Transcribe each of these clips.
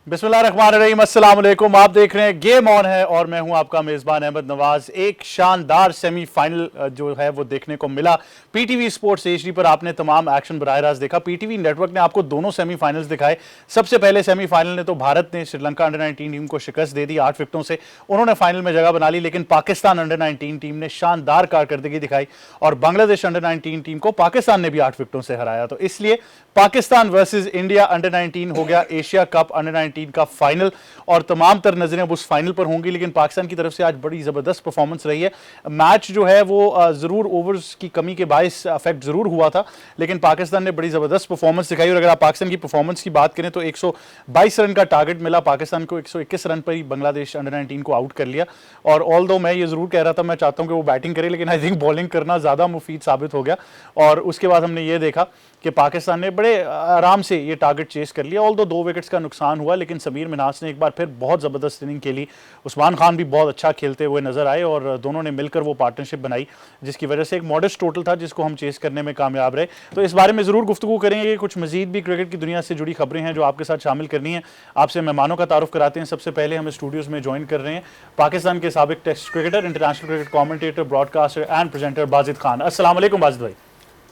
बिस्मिल्लाहिर्रहमानिर्रहीम, अस्सलाम वालेकुम। आप देख रहे हैं गेम ऑन है और मैं हूं आपका मेज़बान अहमद नवाज। एक शानदार सेमीफाइनल जो है वो देखने को मिला पीटीवी स्पोर्ट्स एचडी पर। आपने तमाम एक्शन बराह रास्त देखा। पीटीवी नेटवर्क ने आपको दोनों सेमीफाइनल्स दिखाए। सबसे पहले सेमीफाइनल ने तो भारत ने श्रीलंका अंडर 19 टीम को शिकस्त दे दी 8 विकेटों से। उन्होंने फाइनल में जगह बना ली, लेकिन पाकिस्तान अंडर 19 टीम ने शानदार कारकर्दगी दिखाई और बांग्लादेश अंडर 19 टीम को पाकिस्तान ने भी 8 विकेटों से हराया। तो इसलिए पाकिस्तान वर्सेस इंडिया अंडर 19 हो गया एशिया कप अंडर 19 का फाइनल और तमाम तर नजरें अब उस फाइनल पर होंगी। लेकिन पाकिस्तान की तरफ से आज बड़ी जबरदस्त परफॉर्मेंस रही है। मैच जो है वो जरूर ओवर्स की कमी के बायस अफेक्ट जरूर हुआ था, लेकिन पाकिस्तान ने बड़ी जबरदस्त परफॉर्मेंस दिखाई। और अगर आप पाकिस्तान की परफॉर्मेंस की बात करें तो 122 रन का टारगेट मिला पाकिस्तान को, 121 रन पर ही बांग्लादेश अंडर 19 को आउट कर लिया। और ऑल दो मैं ये जरूर कह रहा था, मैं चाहता हूं कि वो बैटिंग करे, लेकिन आई थिंक बॉलिंग करना ज्यादा मुफीद साबित हो गया। और उसके बाद हमने ये देखा कि पाकिस्तान ने बड़े आराम से ये टारगेट चेस कर लिया। ऑल दो 2 विकेट्स का नुकसान हुआ, लेकिन समीर मिन्हास ने एक बार फिर बहुत ज़बरदस्त इनिंग खेली। उस्मान खान भी बहुत अच्छा खेलते हुए नजर आए और दोनों ने मिलकर वो पार्टनरशिप बनाई, जिसकी वजह से एक मॉडेस्ट टोटल था जिसको हम चेस करने में कामयाब रहे। तो इस बारे में ज़रूर गुफ्तगू करेंगे। कुछ मजीद भी क्रिकेट की दुनिया से जुड़ी खबरें हैं जो आपके साथ शामिल करनी है। आपसे मेहमानों का तारुफ कराते हैं। सबसे पहले हमें स्टूडियोज़ में ज्वाइन कर रहे हैं पाकिस्तान के साबिक test cricketer, international cricket commentator, broadcaster and presenter Bazid Khan. अस्सलाम वालेकुम बाजिद भाई।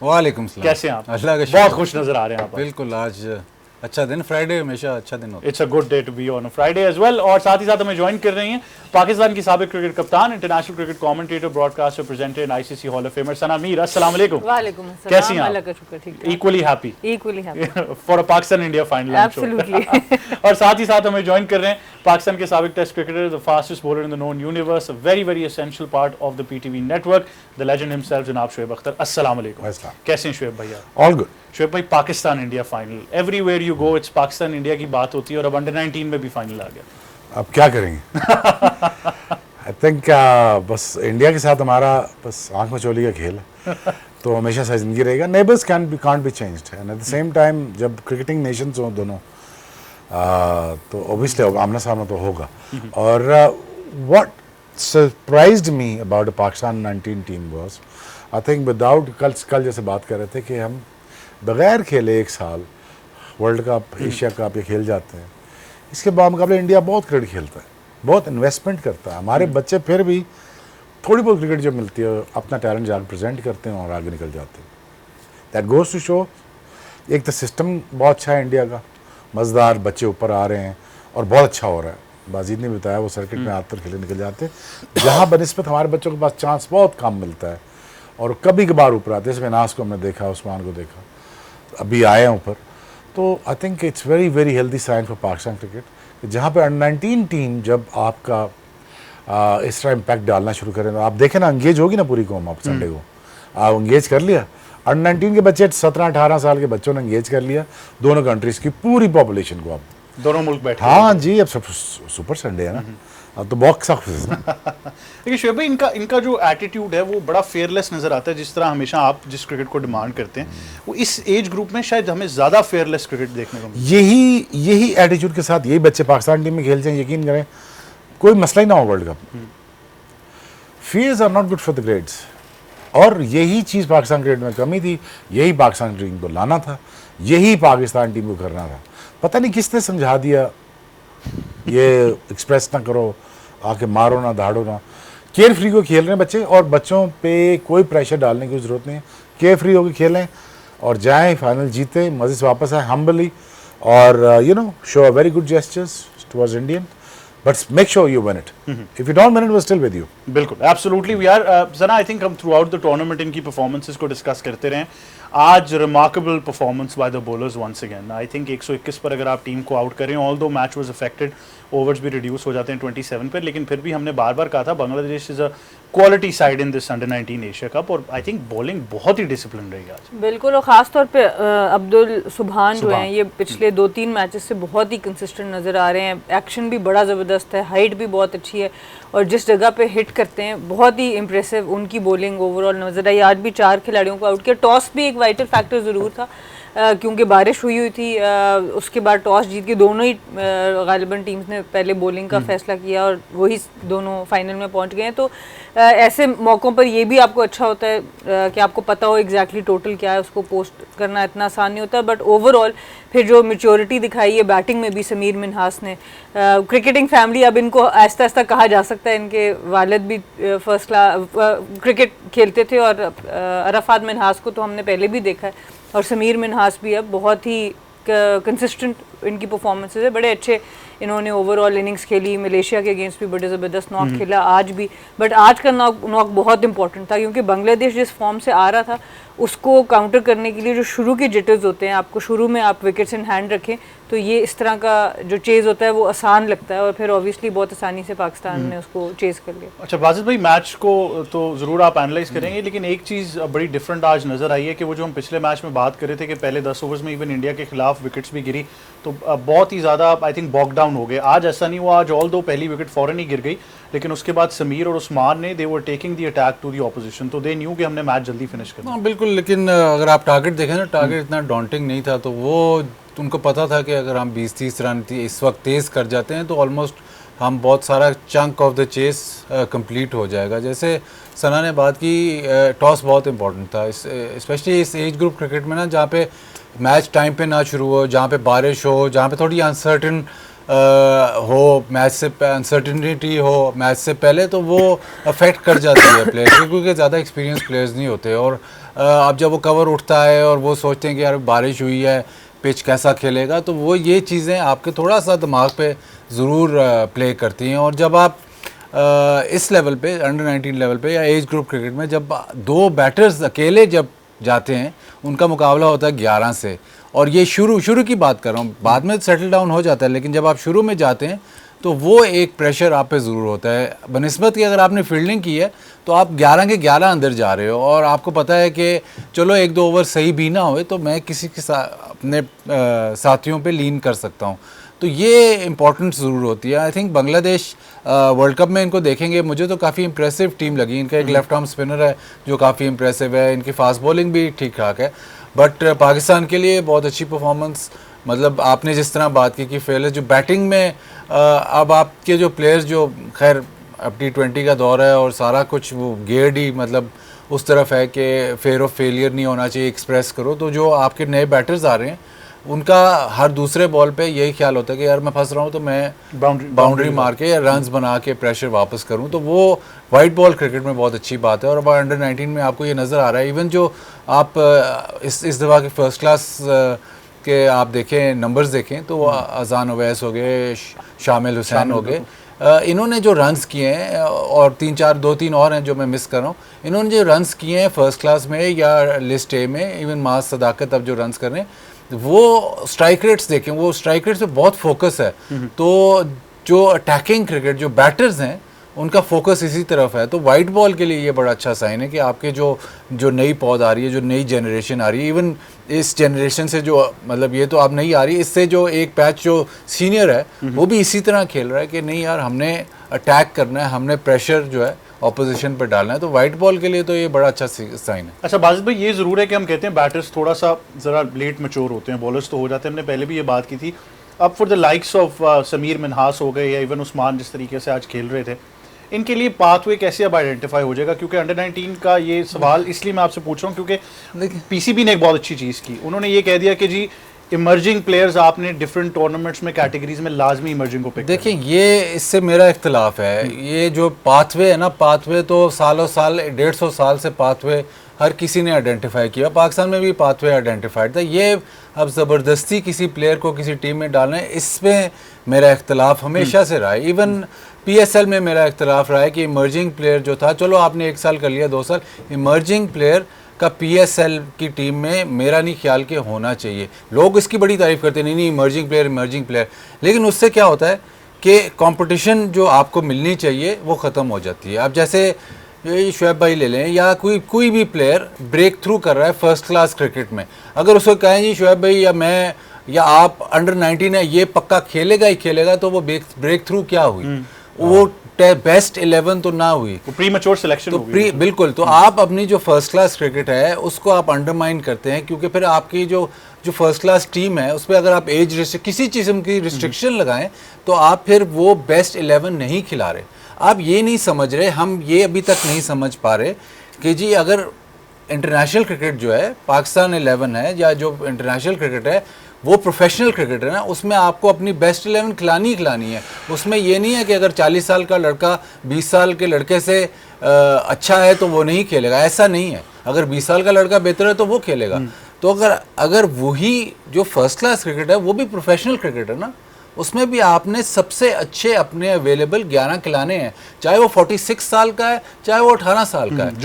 वालेकुम सलाम। कैसे हैं आप? अल्लाह का बहुत खुश नजर आ रहे हैं आप। बिल्कुल, आज अच्छा दिन, फ्राइडे हमेशा अच्छा दिन होता है। It's a good day to be on Friday as well. और साथ ही साथ हमें ज्वाइन कर रही हैं पाकिस्तान की साबिक क्रिकेट कप्तान, international cricket commentator, broadcaster, presenter and ICC hall of famer Sana Mir. अस्सलाम वालेकुम। वालेकुम अस्सलाम। कैसी हैं आप? अल्लाह का शुक्र, ठीक है। Equally happy for a Pakistan India final. Absolutely. और साथ ही साथ हमें ज्वाइन कर रहे हैं पाकिस्तान के साबिक test cricketer, the fastest bowler in the known universe, very very essential part of the PTV network, the legend himself जनाब शुएब अख्तर। अस्सलाम वालेकुम। कैसे हैं शुएब भैया? All good. शुएब भाई, Pakistan India final, everywhere you go it's Pakistan India की बात होती है और अब अंडर 19 में भी फाइनल आ गया। अब क्या करेंगे? आई थिंक बस इंडिया के साथ हमारा बस आंख मचोली का खेल है तो हमेशा से जिंदगी रहेगा। Neighbours can't be changed and eight the same time जब क्रिकेटिंग नेशंस हो दोनों तो ऑब्वियसली आमना सामना तो होगा। और what surprised me about the Pakistan 19 team was, I think without कल जैसे बात कर रहे थे कि हम बगैर खेले एक साल वर्ल्ड कप, एशिया कप ये खेल जाते हैं। इसके बामुकाबले इंडिया बहुत क्रिकेट खेलता है, बहुत इन्वेस्टमेंट करता है। हमारे बच्चे फिर भी थोड़ी बहुत क्रिकेट जो मिलती है अपना टैलेंट जाकर प्रेजेंट करते हैं और आगे निकल जाते हैं। दैट गोज टू शो एक तो सिस्टम बहुत अच्छा है इंडिया का, मज़ेदार बच्चे ऊपर आ रहे हैं और बहुत अच्छा हो रहा है। बाजीद ने बताया वो सर्किट में आकर खेले निकल जाते हैं, जहाँ बनिस्बत हमारे बच्चों के पास चांस बहुत कम मिलता है और कभी कभार ऊपर आते हैं। जैसे नास को हमने देखा, उस्मान को देखा, अभी आए हैं ऊपर। तो I think it's very very healthy sign for Pakistan cricket, जहाँ पे अंडर 19 टीम जब आपका इस तरह इम्पैक्ट डालना शुरू करें तो आप देखें ना, एंगेज होगी ना पूरी कौम। आप संडे को आप एंगेज कर लिया, अंडर 19 के बच्चे 17-18 साल के बच्चों ने एंगेज कर लिया दोनों कंट्रीज की पूरी पॉपुलेशन को। आप दोनों मुल्क बैठे। हाँ जी, अब सब सुपर संडे है ना, अब तो बॉक्स ऑफिस। देखिए शुएब भाई, इनका जो एटीट्यूड है वो बड़ा फेयरलेस नजर आता है। जिस तरह हमेशा आप जिस क्रिकेट को डिमांड करते हैं, वो इस एज ग्रुप में शायद हमें ज्यादा फेयरलेस क्रिकेट देखने को मिले। यही एटीट्यूड के साथ यही बच्चे पाकिस्तान टीम में खेलते हैं। यकीन करें कोई मसला ही ना हो world cup. Fears are not good for the grades, और यही चीज़ पाकिस्तान क्रिकेट में कमी थी। यही पाकिस्तान टीम को लाना था, यही पाकिस्तान टीम को करना था। पता नहीं किसने समझा दिया ये एक्सप्रेस ना करो, आके मारो ना, दाड़ो ना। केयर फ्री को खेल रहे हैं बच्चे और बच्चों पे कोई प्रेशर डालने की ज़रूरत नहीं है। केयर फ्री होकर खेलें और जाएं, फाइनल जीते, मज़े से वापस आए हम्बली और you know show a very good gestures towards Indian, but make sure you win it. If you don't win it, we're still with you. बिल्कुल, absolutely we are. जना, I think हम throughout the tournament इनकी performances को discuss करते रहे। आज remarkable performance by the bowlers once again. I think 121 पर अगर आप टीम को आउट करें, although match was affected, overs भी reduce हो जाते हैं 27 पर, लेकिन फिर भी हमने बार बार कहा था Bangladesh is a quality side in this under 19 Asia cup. और आई थिंक बॉलिंग बहुत ही डिसिप्लिन रही आज। बिल्कुल, और ख़ास तौर पे अब्दुल सुबहान जो हैं ये पिछले 2-3 मैचेस से बहुत ही कंसिस्टेंट नज़र आ रहे हैं। एक्शन भी बड़ा ज़बरदस्त है, हाइट भी बहुत अच्छी है और जिस जगह पे हिट करते हैं बहुत ही इंप्रेसिव उनकी बॉलिंग ओवरऑल नज़र आई। आज भी 4 खिलाड़ियों को आउट किया। टॉस भी एक वाइटल फैक्टर ज़रूर था, क्योंकि बारिश हुई थी। उसके बाद टॉस जीत के दोनों ही गालिबन टीम्स ने पहले बॉलिंग का फैसला किया और वही दोनों फाइनल में पहुंच गए हैं। तो ऐसे मौक़ों पर ये भी आपको अच्छा होता है कि आपको पता हो एग्जैक्टली टोटल क्या है, उसको पोस्ट करना इतना आसान नहीं होता। बट ओवरऑल फिर जो मैच्योरिटी दिखाई है बैटिंग में भी समीर मिन्हास ने, क्रिकेटिंग फैमिली अब इनको आहिस्ता आहिस्ता कहा जा सकता है, इनके वालिद भी फर्स्ट क्लास क्रिकेट खेलते थे और अरफात मिन्हास को तो हमने पहले भी देखा है और समीर मिन्हास भी अब बहुत ही कंसिस्टेंट इनकी परफॉर्मेंसेस है। बड़े अच्छे इन्होंने ओवरऑल इनिंग्स खेली, मलेशिया के अगेंस्ट भी बड़े ज़बरदस्त नॉक खेला आज भी। बट आज का नॉक बहुत इंपॉर्टेंट था क्योंकि बांग्लादेश जिस फॉर्म से आ रहा था उसको काउंटर करने के लिए जो शुरू के जिटर्स होते हैं, आपको शुरू में आप विकेट्स इन हैंड रखें तो ये इस तरह का जो चेज़ होता है वो आसान लगता है और फिर ऑब्वियसली बहुत आसानी से पाकिस्तान ने उसको चेज़ कर लिया। अच्छा बाजिद भाई, मैच को तो ज़रूर आप एनालाइज करेंगे, लेकिन एक चीज़ बड़ी डिफरेंट आज नज़र आई है कि वो जो हम पिछले मैच में बात कर रहे थे कि पहले 10 ओवर्स में इवन इंडिया के खिलाफ विकेट्स भी गिरी तो बहुत ही ज़्यादा आई थिंक बॉक डाउन हो गए। आज ऐसा नहीं हुआ, आज ऑल दो पहली विकेट फ़ौरन ही गिर गई, लेकिन उसके बाद समीर और उस्मान ने they were taking the attack to the opposition, तो दे न्यू कि हमने मैच जल्दी फिनिश करना। हाँ बिल्कुल, लेकिन अगर आप टारगेट देखें ना, टारगेट इतना डॉन्टिंग नहीं था, तो वो उनको पता था कि अगर हम 20-30 रन इस वक्त तेज़ कर जाते हैं तो ऑलमोस्ट हम बहुत सारा chunk of the chase complete हो जाएगा। जैसे सना ने बात की, टॉस बहुत इंपॉर्टेंट था, स्पेशली इस एज ग्रुप क्रिकेट में ना, जहाँ पे मैच टाइम पे ना शुरू हो, जहाँ पे बारिश हो, जहाँ पे थोड़ी अनसर्टन हो, मैच से अनसर्टिनिटी हो मैच से पहले, तो वो अफेक्ट कर जाती है प्लेयर, क्योंकि ज़्यादा एक्सपीरियंस प्लेयर्स नहीं होते। और अब जब वो कवर उठता है और वो सोचते हैं कि यार बारिश हुई है, पिच कैसा खेलेगा, तो वो ये चीज़ें आपके थोड़ा सा दिमाग पे ज़रूर प्ले करती हैं। और जब आप इस लेवल पे, अंडर 19 लेवल पे या एज ग्रुप क्रिकेट में, जब दो बैटर्स अकेले जब जाते हैं, उनका मुकाबला होता है 11 से, और ये शुरू की बात कर रहा हूँ, बाद में सेटल डाउन हो जाता है, लेकिन जब आप शुरू में जाते हैं तो वो एक प्रेशर आप पे ज़रूर होता है। बनिस्बत कि अगर आपने फील्डिंग की है तो आप 11 के 11 अंदर जा रहे हो और आपको पता है कि चलो 1-2 ओवर सही भी ना हुए तो मैं किसी के साथ अपने साथियों पे लीन कर सकता हूँ, तो ये इम्पॉर्टेंट ज़रूर होती है। I think Bangladesh world cup में इनको देखेंगे, मुझे तो काफ़ी इंप्रेसिव टीम लगी। इनका एक लेफ्ट आर्म स्पिनर है जो काफ़ी इंप्रेसिव है, इनकी फास्ट बॉलिंग भी ठीक ठाक है, बट पाकिस्तान के लिए बहुत अच्छी परफॉर्मेंस। मतलब आपने जिस तरह बात की कि फेल जो बैटिंग में अब आपके जो प्लेयर्स, जो खैर अब T20 का दौर है और सारा कुछ वो गेयर्ड ही मतलब उस तरफ है कि फेयर ऑफ फेलियर नहीं होना चाहिए, एक्सप्रेस करो, तो जो आपके नए बैटर्स आ रहे हैं उनका हर दूसरे बॉल पे यही ख्याल होता है कि यार मैं फंस रहा हूँ तो मैं बाउंड्री मार के या रन्स बना के प्रेशर वापस करूँ, तो वो वाइट बॉल क्रिकेट में बहुत अच्छी बात है। और अब अंडर 19 में आपको ये नज़र आ रहा है, इवन जो आप इस दफ़ा के फर्स्ट क्लास के आप देखें नंबर्स देखें तो वो अजान अवैस हो गए, शामिल हुसैन हो गए, इन्होंने जो रन्स किए हैं, और 2-3 और हैं जो मैं मिस कर रहा हूँ, इन्होंने जो रन्स किए हैं फर्स्ट क्लास में या लिस्ट ए में, इवन मास सदाकत अब जो रन्स कर रहे हैं, वो स्ट्राइक रेट्स देखें, वो स्ट्राइक रेट्स पे बहुत फोकस है। तो जो अटैकिंग क्रिकेट, जो बैटर्स हैं उनका फोकस इसी तरफ है, तो वाइट बॉल के लिए ये बड़ा अच्छा साइन है कि आपके जो नई पौध आ रही है, जो नई जनरेशन आ रही है, इवन इस जनरेशन से जो मतलब ये तो अब नहीं आ रही, इससे जो एक पैच जो सीनियर है वो भी इसी तरह खेल रहा है कि नहीं यार हमने अटैक करना है, हमने प्रेशर जो है ऑपोजिशन पर डालना है, तो वाइट बॉल के लिए तो ये बड़ा अच्छा साइन है। अच्छा बाजिद भाई, ये ज़रूर है कि हम कहते हैं बैटर्स थोड़ा सा ज़रा लेट मैच्योर होते हैं, बॉलर्स तो हो जाते हैं, हमने पहले भी ये बात की थी। अब for the likes of Sameer Minhas हो गए या इवन उस्मान जिस तरीके से आज खेल रहे थे, इनके लिए पाथवे कैसे अब आइडेंटिफाई हो जाएगा? क्योंकि अंडर 19 का ये सवाल इसलिए मैं आपसे पूछ रहा हूँ क्योंकि पीसीबी ने एक बहुत अच्छी चीज़ की, उन्होंने ये कह दिया कि जी इमर्जिंग प्लेयर्स आपने डिफरेंट टूर्नामेंट्स में कैटेगरीज में लाजमी इमर्जिंग को पिक। देखिए ये इससे मेरा इख्तलाफ है, ये जो पाथवे है ना, पाथवे तो सालों साल 150 साल से पाथवे हर किसी ने आइडेंटिफाई किया, पाकिस्तान में भी पाथवे आइडेंटिफाइड था। ये अब ज़बरदस्ती किसी प्लेयर को किसी टीम में डालना है, इसमें मेरा इख्तलाफ हमेशा से रहा है। इवन PSL में मेरा इख्तलाफ रहा है कि इमर्जिंग प्लेयर जो था, चलो आपने 1 साल कर लिया 2 साल, इमर्जिंग प्लेयर का PSL की टीम में मेरा नहीं ख्याल कि होना चाहिए। लोग इसकी बड़ी तारीफ़ करते हैं, नहीं इमर्जिंग प्लेयर, लेकिन उससे क्या होता है कि कंपटीशन जो आपको मिलनी चाहिए वो ख़त्म हो जाती है। अब जैसे शुएब भाई ले लें या कोई भी प्लेयर ब्रेक थ्रू कर रहा है फर्स्ट क्लास क्रिकेट में, अगर उसको कहें जी शुएब भाई या मैं या आप अंडर 19 है, ये पक्का खेलेगा ही खेलेगा, तो वो ब्रेक थ्रू क्या हुई? वो बेस्ट 11 तो ना हुई, वो प्रीमैच्योर सिलेक्शन तो हो गई। बिल्कुल, तो आप अपनी जो फर्स्ट क्लास क्रिकेट है उसको आप अंडरमाइन करते हैं, क्योंकि फिर आपकी जो फर्स्ट क्लास टीम है उस पर अगर आप एज किसी किस्म की रिस्ट्रिक्शन लगाएं तो आप फिर वो बेस्ट 11 नहीं खिला रहे। आप ये नहीं समझ रहे, हम ये अभी तक नहीं समझ पा रहे कि जी अगर इंटरनेशनल क्रिकेट जो है पाकिस्तान 11 है या जो इंटरनेशनल क्रिकेट है वो प्रोफेशनल क्रिकेट है ना, उसमें आपको अपनी बेस्ट 11 खिलानी है। उसमें ये नहीं है कि अगर 40 साल का लड़का 20 साल के लड़के से अच्छा है तो वो नहीं खेलेगा, ऐसा नहीं है। अगर 20 साल का लड़का बेहतर है तो वो खेलेगा। तो अगर वही जो फर्स्ट क्लास क्रिकेट है वो भी प्रोफेशनल क्रिकेट है ना, उसमें भी आपने सबसे अच्छे अपने अवेलेबल 11 खिलाने हैं, चाहे वो 46 साल का है चाहे वो 18 साल का है,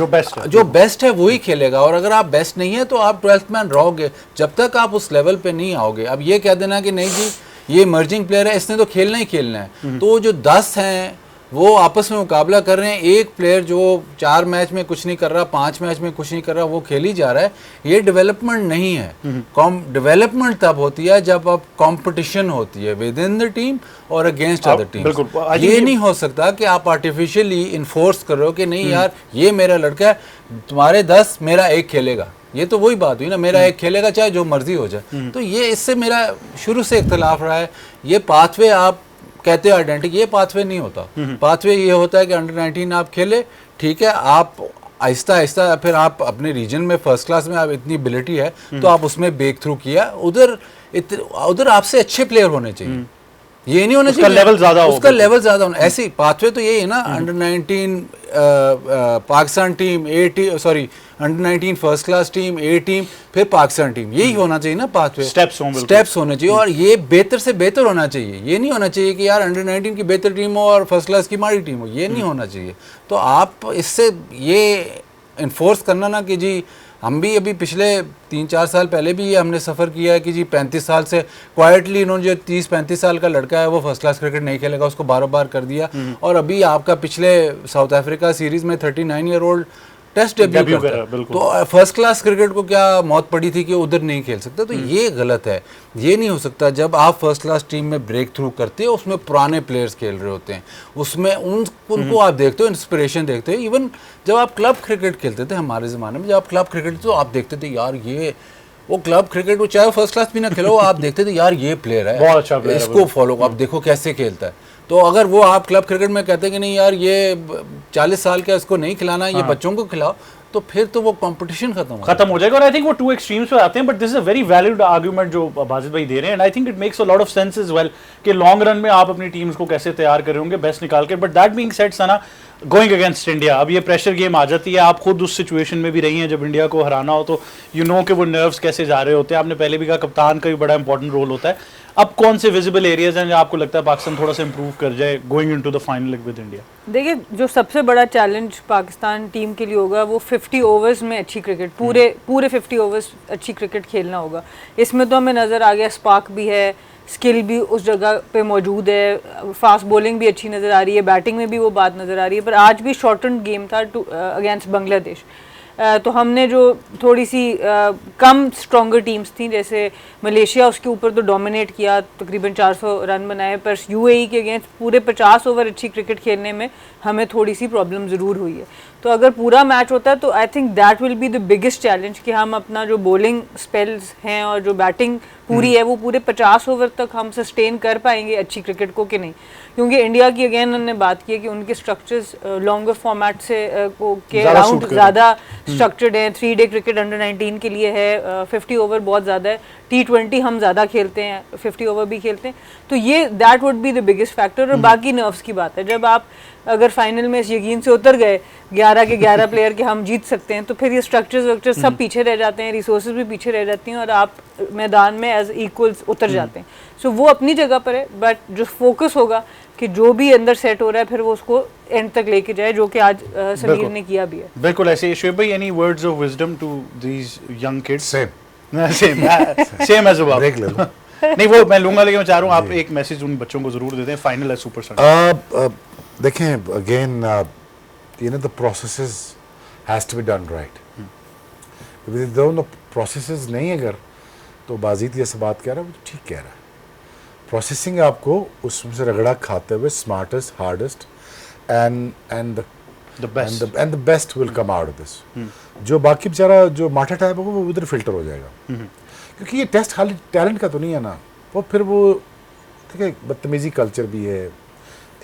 जो बेस्ट है वही खेलेगा। और अगर आप बेस्ट नहीं है तो आप 12th मैन रहोगे जब तक आप उस लेवल पे नहीं आओगे। अब ये कह देना कि नहीं जी ये इमर्जिंग प्लेयर है, इसने तो खेलना ही खेलना है, तो जो 10 हैं वो आपस में मुकाबला कर रहे हैं। एक प्लेयर जो 4 मैच में कुछ नहीं कर रहा, 5 मैच में कुछ नहीं कर रहा, वो खेल ही जा रहा है, ये डेवलपमेंट नहीं है। डेवलपमेंट तब होती है जब अब कंपटीशन होती है विद इन द टीम और अगेंस्ट अदर टीम। ये नहीं हो सकता कि आप आर्टिफिशियली इन्फोर्स कर रहे हो कि नहीं यार ये मेरा लड़का है, तुम्हारे 10 मेरा 1 खेलेगा। ये तो वही बात हुई ना, मेरा 1 खेलेगा चाहे जो मर्जी हो जाए। तो ये इससे मेरा शुरू से इख्तलाफ रहा है। ये पाथवे आप कहते हो आइडेंटिटी, ये पाथवे नहीं होता। पाथवे ये होता है कि अंडर 19 आप खेले, ठीक है, आप आहिस्ता आहिस्ता फिर आप अपने रीजन में फर्स्ट क्लास में आप इतनी एबिलिटी है तो आप उसमें ब्रेक थ्रू किया, उधर आपसे अच्छे प्लेयर होने चाहिए। ये नहीं होना चाहिए लेवल ज्यादा हो, उसका लेवल ज्यादा होना। ऐसे पाथवे तो यही है ना, under 19 Pakistan team under 19 first class team, A team, फिर पाकिस्तान टीम, यही होना चाहिए ना पाथवे। स्टेप्स होने चाहिए और ये बेहतर से बेहतर होना चाहिए। ये नहीं होना चाहिए कि यार अंडर 19 की बेहतर टीम हो और फर्स्ट क्लास की हमारी टीम हो, ये नहीं होना चाहिए। तो आप इससे ये इन्फोर्स करना ना कि जी हम भी अभी पिछले 3-4 साल पहले भी ये हमने सफ़र किया है कि जी 35 साल से क्वाइटली इन्होंने जो 30-35 साल का लड़का है वो फर्स्ट क्लास क्रिकेट नहीं खेलेगा, उसको बार कर दिया। और अभी आपका पिछले साउथ अफ्रीका सीरीज़ में 39 ईयर ओल्ड टेस्ट डेब्यू करता है। तो फर्स्ट क्लास क्रिकेट को क्या मौत पड़ी थी कि उधर नहीं खेल सकता? तो ये गलत है, ये नहीं हो सकता। जब आप फर्स्ट क्लास टीम में ब्रेक थ्रू करते हो उसमें पुराने प्लेयर्स खेल रहे होते हैं, उसमें उनको आप देखते हो, इंस्पिरेशन देखते हो। इवन जब आप क्लब क्रिकेट खेलते थे हमारे ज़माने में, जब आप क्लब क्रिकेट तो आप देखते थे यार ये वो क्लब क्रिकेट, वो चाहे फर्स्ट क्लास भी ना खेलो, आप देखते थे यार ये प्लेयर है, बहुत अच्छा प्लेयर, इसको फॉलो, आप देखो कैसे खेलता है। तो अगर वो आप क्लब क्रिकेट में कहते हैं कि नहीं यार ये 40 साल का इसको नहीं खिलाना, ये बच्चों को खिलाओ, तो फिर तो वो कंपटीशन खत्म हो जाएगा। और आई थिंक वो 2 एक्सट्रीम्स पे आते हैं, but this is a very valid argument जो बाजिद भाई दे रहे हैं, and I think it makes a lot of sense as well कि लॉन्ग रन में आप अपनी टीम्स को कैसे तैयार कर रहे होंगे बेस्ट निकाल के। But that being said Sana, going against India, अब ये प्रेशर गेम आ जाती है। आप खुद उस सिचुएशन में भी रही हैं जब इंडिया को हराना हो, तो यू नो कि वो नर्व्स कैसे जा रहे होते हैं। आपने पहले भी कहा कप्तान का भी बड़ा इंपॉर्टेंट रोल होता है। अब कौन से विजिबल एरियाज हैं जहाँ आपको लगता है पाकिस्तान थोड़ा सा इंप्रूव कर जाए going into the final with India? देखिए, जो सबसे बड़ा चैलेंज पाकिस्तान टीम के लिए होगा वो 50 ओवर्स में अच्छी क्रिकेट, पूरे 50 ओवर्स अच्छी क्रिकेट खेलना होगा। इसमें तो हमें नज़र आ गया स्पार्क भी है, स्किल भी उस जगह पे मौजूद है, फास्ट बॉलिंग भी अच्छी नज़र आ रही है, बैटिंग में भी वो बात नज़र आ रही है। पर आज भी शॉर्टन गेम था अगेंस्ट बांग्लादेश, तो हमने जो थोड़ी सी कम स्ट्रॉन्गर टीम्स थी जैसे मलेशिया, उसके ऊपर तो डोमिनेट किया, तकरीबन 400 रन बनाए। पर यूएई के अगेंस्ट पूरे 50 ओवर अच्छी क्रिकेट खेलने में हमें थोड़ी सी प्रॉब्लम ज़रूर हुई है। तो अगर पूरा मैच होता है तो I think that will be the biggest challenge कि हम अपना जो बॉलिंग स्पेल्स हैं और जो बैटिंग पूरी है वो पूरे 50 ओवर तक हम सस्टेन कर पाएंगे अच्छी क्रिकेट को कि नहीं। क्योंकि इंडिया की अगेन हमने बात की है कि उनके स्ट्रक्चर्स लॉन्गर फॉर्मेट से के अराउंड ज़्यादा स्ट्रक्चर्ड हैं। 3 डे क्रिकेट अंडर 19 के लिए है, 50 ओवर बहुत ज़्यादा है, T20 हम ज़्यादा खेलते हैं, 50 ओवर भी खेलते हैं। तो ये that would be the biggest factor. और बाकी नर्व्स की बात है, जब आप अगर फाइनल में इस यकीन से उतर गए 11 के 11 प्लेयर के हम जीत सकते हैं, तो फिर ये स्ट्रक्चर्स सब पीछे रह जाते हैं, रिसोर्सेज भी पीछे रह जाती हैं और आप मैदान में एज इक्वल्स उतर जाते हैं। सो वो अपनी जगह पर है, बट जो फोकस होगा कि जो भी अंदर सेट हो रहा है फिर वो उसको एंड तक लेके जाए, जो कि आज समीर ने किया भी है। बिल्कुल ऐसे। शुएब भाई, any words of wisdom to these young kids? Same as a break ले लो। नहीं वो मैं लूंगा, लेकिन मैं चाह रहा हूँ आप एक मैसेज उन बच्चों को जरूर देते हैं। फाइनल है सुपर संडे। देखें again you know the processes has to be done right. If दोनों processes नहीं अगर तो बाजीत ये सब बात कह रहा है वो तो ठीक कह रहा है। प्रोसेसिंग आपको उसमें से रगड़ा खाते हुए smartest hardest and The best. and the best will come out of this. जो बाकी बेचारा जो माठा टाइप होगा वो उधर फिल्टर हो जाएगा, क्योंकि ये टेस्ट खाली टैलेंट का तो नहीं है ना, वो फिर वो ठीक है बदतमीजी कल्चर भी है,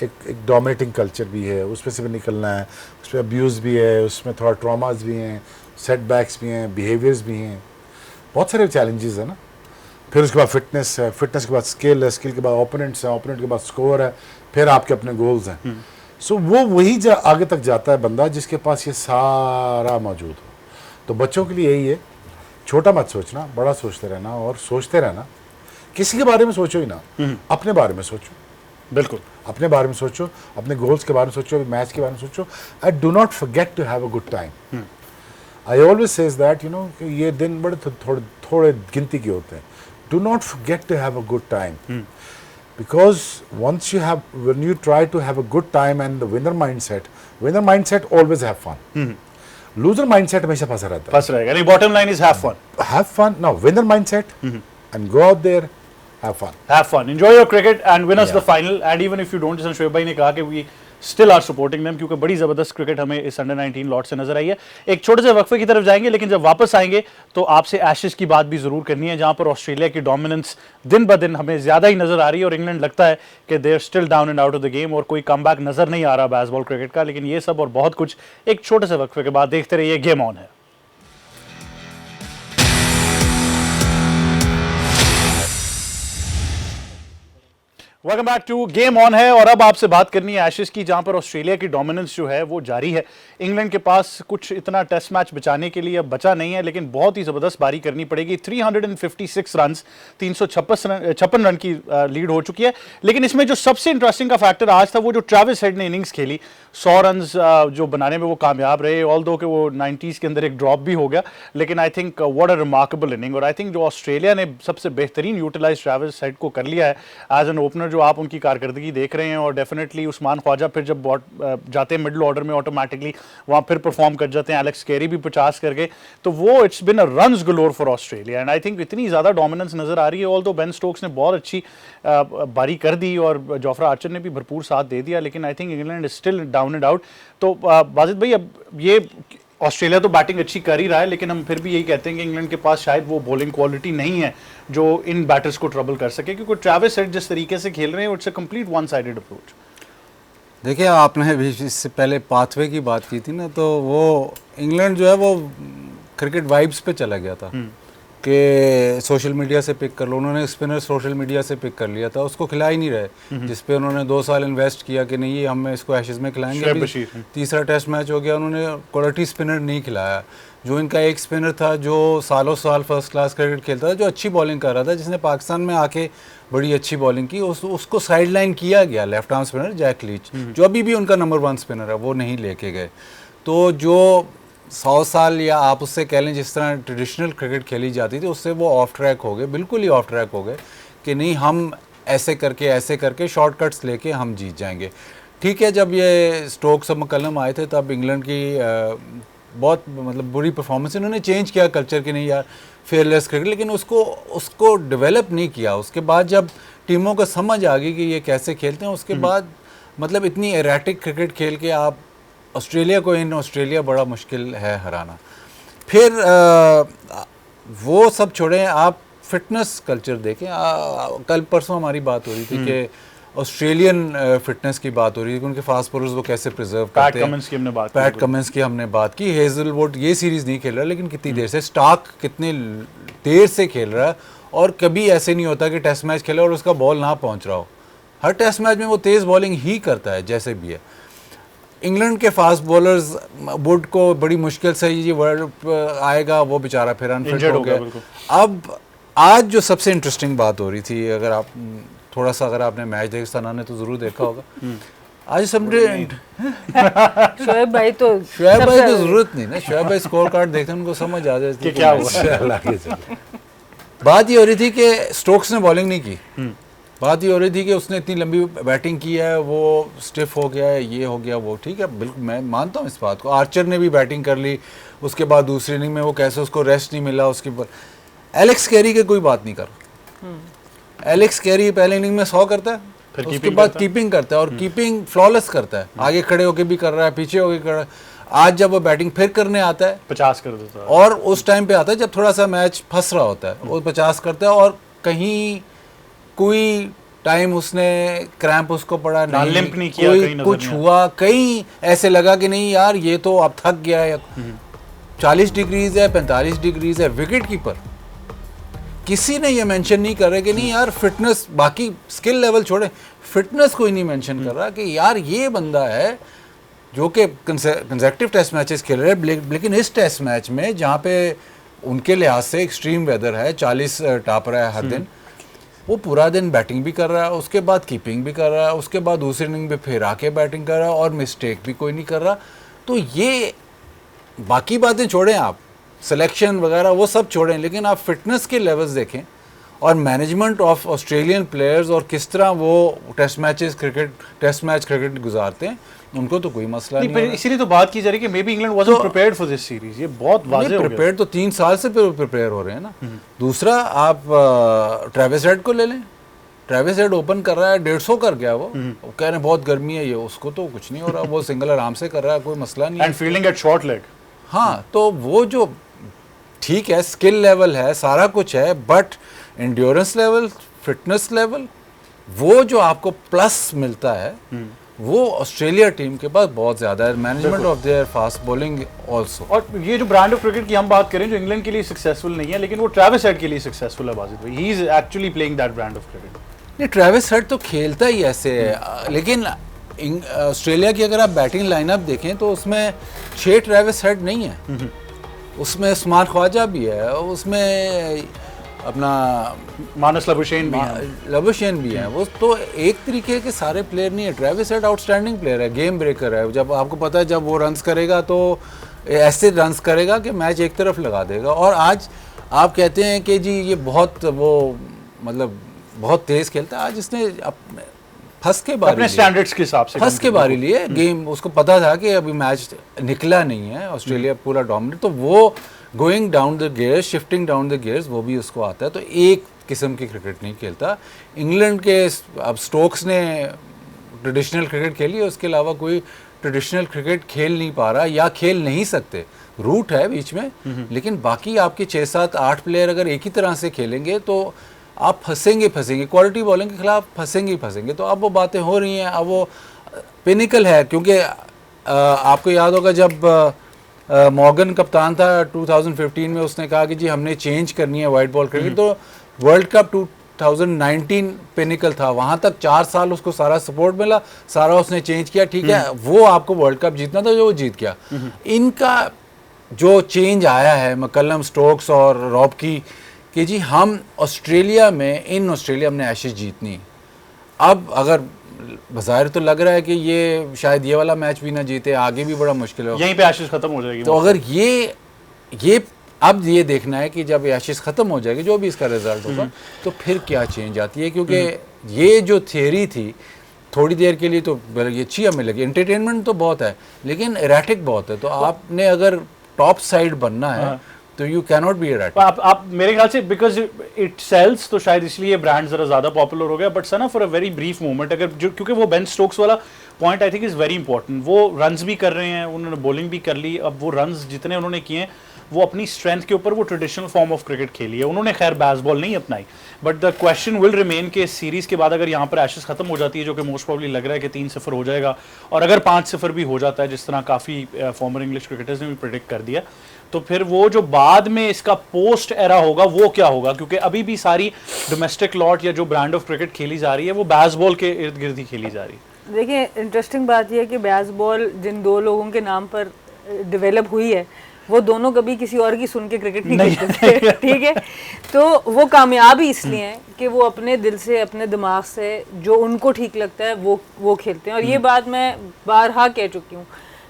एक डोमिनेटिंग कल्चर भी है, उसमें से भी निकलना है, उसमें अब्यूज़ भी है, उसमें थोड़ा ट्रॉमास भी हैं, सेटबैक्स भी हैं, बिहेवियर्स भी हैं, बहुत सारे चैलेंजेस है ना। फिर उसके बाद फिटनेस है, फिटनेस के बाद स्किल है, स्किल के बाद ओपोनेंट्स है, ओपोनेंट के बाद स्कोर है, फिर आपके अपने गोल्स हैं। सो वो वही आगे तक जाता है बंदा जिसके पास ये सारा मौजूद हो। तो बच्चों के लिए यही है, छोटा मत सोचना, बड़ा सोचते रहना, और सोचते रहना, किसी के बारे में सोचो ही ना, अपने बारे में सोचो, बिल्कुल अपने बारे में सोचो, अपने गोल्स के बारे में सोचो, मैच के बारे में सोचो, and do not forget to have a good time. I always says that you know कि ये दिन बड़े थोड़े गिनती के होते हैं। Do not forget to have a good time, because once you have, when you try to have a good time and the winner mindset always have fun. Loser mindset हमेशा फंसा रहता है। फंस रहेगा नहीं, bottom line is have fun. Have fun, no, winner mindset, and go out there, have fun. Have fun, enjoy your cricket and win us Yeah. the final. And even if you don't, जैसे शोएब भाई ने कहा कि we still are supporting them, क्योंकि बड़ी ज़बरदस्त cricket हमें इस अंडर 19 लॉट से नजर आई है। एक छोटे से वक्फे की तरफ जाएंगे, लेकिन जब वापस आएंगे तो आपसे एशेज की बात भी ज़रूर करनी है, जहाँ पर ऑस्ट्रेलिया की डोमिनेंस दिन ब दिन हमें ज़्यादा ही नजर आ रही है, और इंग्लैंड लगता है कि they are still down and out of the game, और कोई कमबैक नजर नहीं आ रहा बेसबॉल क्रिकेट का। लेकिन ये सब और बहुत कुछ एक छोटे से वक्फे के बाद देखते रहिए, गेम ऑन है। Welcome back to game on है, और अब आपसे बात करनी है एशेज की, जहां पर ऑस्ट्रेलिया की डोमिनेंस जो है वो जारी है। इंग्लैंड के पास कुछ इतना टेस्ट मैच बचाने के लिए अब बचा नहीं है, लेकिन बहुत ही ज़बरदस्त बारी करनी पड़ेगी। 356 रन, 356 रन की लीड हो चुकी है। लेकिन इसमें जो सबसे इंटरेस्टिंग का फैक्टर आज था वो जो ट्रेविस हेड ने इनिंग्स खेली, 100 रन जो बनाने में वो कामयाब रहे, ऑल दो कि वो 90s के अंदर एक ड्रॉप भी हो गया, लेकिन I think what a remarkable inning. और आई थिंक जो ऑस्ट्रेलिया ने सबसे बेहतरीन यूटिलाइज ट्रेविस हेड को कर लिया है एज एन ओपनर, जो आप उनकी कारकर्दगी देख रहे हैं। और डेफिनेटली उस्मान ख्वाजा फिर जब जाते हैं मिडिल ऑर्डर में, ऑटोमेटिकली वहाँ फिर परफॉर्म कर जाते हैं। एलेक्स कैरी भी 50 कर गए, तो वो it's been a runs galore for Australia, and I think इतनी ज़्यादा डोमिनेंस नजर आ रही है। ऑल दो बेन स्टोक्स ने बहुत अच्छी बारी कर दी और जोफ्रा आर्चर ने भी भरपूर साथ दे दिया, लेकिन I think England is still down and out. तो वाजिद भाई, अब ये ऑस्ट्रेलिया तो बैटिंग अच्छी कर ही रहा है, लेकिन हम फिर भी यही कहते हैं कि इंग्लैंड के पास शायद वो बॉलिंग क्वालिटी नहीं है जो इन बैटर्स को ट्रबल कर सके, क्योंकि ट्रेविस हेड जिस तरीके से खेल रहे हैं it's a complete one sided approach. देखिए, आपने भी इससे पहले पाथवे की बात की थी ना, तो वो इंग्लैंड जो है वो क्रिकेट वाइब्स पे चला गया था कि सोशल मीडिया से पिक कर लो। उन्होंने स्पिनर सोशल मीडिया से पिक कर लिया था, उसको खिला ही नहीं रहे, जिस पे उन्होंने 2 साल इन्वेस्ट किया कि नहीं ये हम इसको एशेज में खिलाएंगे। तीसरा टेस्ट मैच हो गया, उन्होंने क्वालिटी स्पिनर नहीं खिलाया। जो इनका एक स्पिनर था जो सालों साल फर्स्ट क्लास क्रिकेट खेलता था, जो अच्छी बॉलिंग कर रहा था, जिसने पाकिस्तान में आके बड़ी अच्छी बॉलिंग की, उसको साइड लाइन किया गया, left arm spinner Jack Leach, जो अभी भी उनका नंबर 1 स्पिनर है, वो नहीं लेके गए। तो जो 100 साल या आप उससे कह लें जिस तरह ट्रेडिशनल क्रिकेट खेली जाती थी, उससे वो ऑफ ट्रैक हो गए, बिल्कुल ही ऑफ ट्रैक हो गए कि नहीं हम ऐसे करके शॉर्टकट्स लेके हम जीत जाएंगे। ठीक है, जब ये स्टोक्स और मकलम आए थे तब इंग्लैंड की बहुत मतलब बुरी परफॉर्मेंस, इन्होंने चेंज किया कल्चर कि नहीं यार फेयरलेस क्रिकेट, लेकिन उसको डेवलप नहीं किया। उसके बाद जब टीमों को समझ आ गई कि ये कैसे खेलते हैं, उसके बाद मतलब इतनी एरेटिक क्रिकेट खेल के आप ऑस्ट्रेलिया बड़ा मुश्किल है हराना। फिर वो सब छोड़ें, आप फिटनेस कल्चर देखें। कल परसों हमारी बात हो रही थी कि ऑस्ट्रेलियन फिटनेस की बात हो रही थी कि उनके फास्ट बॉलर्स वो कैसे प्रिजर्व करते हैं। पैट कमिंस की हमने बात की। हेजलवुड ये सीरीज़ नहीं खेल रहा, लेकिन कितनी देर से, स्टार्क कितने देर से खेल रहा है, और कभी ऐसे नहीं होता कि टेस्ट मैच खेले और उसका बॉल ना पहुंच रहा हो। हर टेस्ट मैच में वो तेज़ बॉलिंग ही करता है जैसे भी है। इंग्लैंड के फास्ट बॉलर्स, वुड को बड़ी मुश्किल से ये वर्ल्ड आएगा, वो बेचारा फिर अनफिट हो गया। अब आज जो सबसे इंटरेस्टिंग बात हो रही थी, अगर आप थोड़ा सा अगर आपने मैच देखा, सना ने तो जरूर देखा होगा, आज शोएब भाई तो जरूरत नहीं ना, शोएब भाई स्कोर कार्ड देखते हैं उनको समझ आ जाती है क्या हुआ। बात ये हो रही थी कि स्टोक्स ने बॉलिंग नहीं की, बात ये हो रही थी कि उसने इतनी लंबी बैटिंग की है, वो स्टिफ हो गया है, ये हो गया वो, ठीक है, बिल्कुल मैं मानता हूँ इस बात को। आर्चर ने भी बैटिंग कर ली, उसके बाद दूसरी इनिंग में वो कैसे उसको रेस्ट नहीं मिला, उसके बाद एलेक्स कैरी की कोई बात नहीं कर। एलेक्स कैरी पहले इनिंग में 100 करता है, फिर उसके keeping बाद करता है? कीपिंग करता है और कीपिंग फ्लॉलेस करता है, आगे खड़े होके भी कर रहा है, पीछे होके कर रहा है। आज जब वो बैटिंग फिर करने आता है 50 कर देता है। और उस टाइम पे आता है जब थोड़ा सा मैच फंस रहा होता है, वो 50 करता है और कहीं कोई टाइम उसने क्रैम्प उसको पड़ा ना नहीं, लिम्प नहीं किया, कोई कहीं नजर कुछ नहीं आया। हुआ, कहीं ऐसे लगा कि नहीं यार ये तो अब थक गया है। 40 डिग्रीज है, 45 डिग्रीज है, विकेट कीपर किसी ने ये मेंशन नहीं कर रहा कि नहीं यार फिटनेस, बाकी स्किल लेवल छोड़े, फिटनेस कोई नहीं मेंशन कर रहा कि यार ये बंदा है जो कि कंसेक्टिव टेस्ट मैचेस खेल रहे हैं, लेकिन इस टेस्ट मैच में जहाँ पे उनके लिहाज से एक्सट्रीम वेदर है, 40 टाप रहा है हर दिन, वो पूरा दिन बैटिंग भी कर रहा है, उसके बाद कीपिंग भी कर रहा है, उसके बाद दूसरी इनिंग में फिर आके बैटिंग कर रहा है और मिस्टेक भी कोई नहीं कर रहा। तो ये बाकी बातें छोड़ें, आप सिलेक्शन वगैरह वो सब छोड़ें, लेकिन आप फिटनेस के लेवल्स देखें और मैनेजमेंट ऑफ ऑस्ट्रेलियन प्लेयर्स और किस तरह वो टेस्ट मैच क्रिकेट गुजारते हैं, उनको तो कोई मसला नहीं है। इसीलिए तो बात की जा रही है कि may be England wasn't prepared for this series. ये बहुत वाज़ेह हो गया। प्रिपेयर तो 3 साल से प्रिपेयर हो रहे हैं ना। दूसरा आप ट्रेविस हेड को ले लें, ट्रेविस हेड ओपन कर रहा है, 150 कर गया वो कह रहे हैं बहुत गर्मी है ये, उसको तो कुछ नहीं हो रहा, वो सिंगल आराम से कर रहा है, कोई मसला नहीं है। And fielding at short leg. हाँ, तो वो जो ठीक है, स्किल लेवल है, सारा कुछ है, but endurance level, fitness level, वो जो आपको प्लस मिलता है वो ऑस्ट्रेलिया टीम के पास बहुत ज़्यादा है। Management of their fast bowling also. और ये जो ब्रांड ऑफ क्रिकेट की हम बात करें जो इंग्लैंड के लिए सक्सेसफुल नहीं है, लेकिन वो ट्रेविस हेड के लिए सक्सेसफुल है बाजिद भाई। He is actually playing that brand of cricket. नहीं, ट्रेविस हेड तो खेलता ही ऐसे है, लेकिन ऑस्ट्रेलिया की अगर आप बैटिंग लाइनअप देखें तो उसमें 6 ट्रेविस हेड नहीं है, उसमें उस्मान ख्वाजा भी है, उसमें अपना मानस लबुशेन भी है। लबुशेन भी है। वो तो एक तरीके के सारे प्लेयर नहीं है। ट्रेविस हेड आउटस्टैंडिंग प्लेयर है, गेम ब्रेकर है। जब आपको पता है जब वो रन्स करेगा तो ऐसे रन्स करेगा कि मैच एक तरफ लगा देगा। और आज आप कहते हैं कि जी ये बहुत वो मतलब बहुत तेज खेलता है, आज इसने फंस के बारी अपने स्टैंडर्ड्स के हिसाब से फंस के बारी लिए गेम। उसको पता था कि अभी मैच निकला नहीं है, ऑस्ट्रेलिया पूरा डोमिनेट, तो वो going down the gears, shifting down the gears, वो भी उसको आता है। तो एक किस्म की क्रिकेट नहीं खेलता। इंग्लैंड के अब स्टोक्स ने ट्रेडिशनल क्रिकेट खेली है, उसके अलावा कोई ट्रेडिशनल क्रिकेट खेल नहीं पा रहा या खेल नहीं सकते। रूट है बीच में, लेकिन बाकी आपके 6, 7, 8 प्लेयर अगर एक ही तरह से खेलेंगे तो आप फंसेंगे। क्वालिटी बॉलिंग के खिलाफ फंसेंगे। तो अब वो बातें हो रही हैं, अब वो पिनिकल है। क्योंकि आपको याद होगा जब मॉर्गन कप्तान था 2015 में, उसने कहा कि जी हमने चेंज करनी है वाइट बॉल क्रिकेट। तो वर्ल्ड कप 2019 पिनिकल था, वहाँ तक 4 साल उसको सारा सपोर्ट मिला, सारा उसने चेंज किया, ठीक है, वो आपको वर्ल्ड कप जीतना था जो वो जीत गया। इनका जो चेंज आया है मकल्लम, स्टोक्स और रॉब की, कि जी हम ऑस्ट्रेलिया हमने एशेज जीतनी है। अब अगर बाज़ाहिर तो लग रहा है कि ये शायद ये वाला मैच भी ना जीते, आगे भी बड़ा मुश्किल है, यहीं पे एशेज खत्म हो जाएगी। तो अगर ये अब ये देखना है कि जब एशेज खत्म हो जाएगी, जो भी इसका रिजल्ट होगा, तो फिर क्या चेंज आती है। क्योंकि ये जो थियरी थी थोड़ी देर के लिए तो ये अच्छी हमें लगी, एंटरटेनमेंट तो बहुत है, लेकिन एराटिक बहुत है। तो आपने अगर टॉप साइड बनना है तो यू कैनॉट बी एराटिक। आप मेरे ख्याल से बिकॉज इट सेल्स, तो शायद इसलिए ब्रांड जरा ज्यादा पॉपुलर हो गया। But Sana for a very brief moment, अगर जो क्योंकि वो बेन स्टोक्स वाला point I think is very important. वो रन्स भी कर रहे हैं, उन्होंने बॉलिंग भी कर ली। अब वो रन्स जितने उन्होंने किए हैं वो अपनी स्ट्रेंथ के ऊपर वो ट्रेडिशनल फॉर्म ऑफ क्रिकेट खेली है। उन्होंने खैर बेसबॉल नहीं अपनाई, but the question will remain कि इस सीरीज के बाद अगर यहाँ पर एशेज खत्म हो जाती है, जो कि मोस्ट प्रॉब्ली लग रहा है कि 3-0 हो जाएगा, और अगर 5-0 भी हो जाता है जिस तरह काफ़ी फॉर्मर इंग्लिश क्रिकेटर्स ने भी प्रेडिक्ट कर दिया, तो फिर वो जो बाद में इसका पोस्ट एरा होगा वो क्या होगा। क्योंकि अभी भी सारी डोमेस्टिक लॉट या जो ब्रांड ऑफ क्रिकेट खेली जा रही है वो बेसबॉल के इर्द गिर्द ही खेली जा रही है। देखिए, इंटरेस्टिंग बात यह है कि बेसबॉल जिन 2 लोगों के नाम पर डेवलप हुई है, वो दोनों कभी किसी और की सुन के क्रिकेट नहीं खेलते थे, ठीक है। तो वो कामयाब ही इसलिए हैं कि वो अपने दिल से, अपने दिमाग से जो उनको ठीक लगता है वो खेलते हैं। और ये बात मैं बारहा कह चुकी हूँ,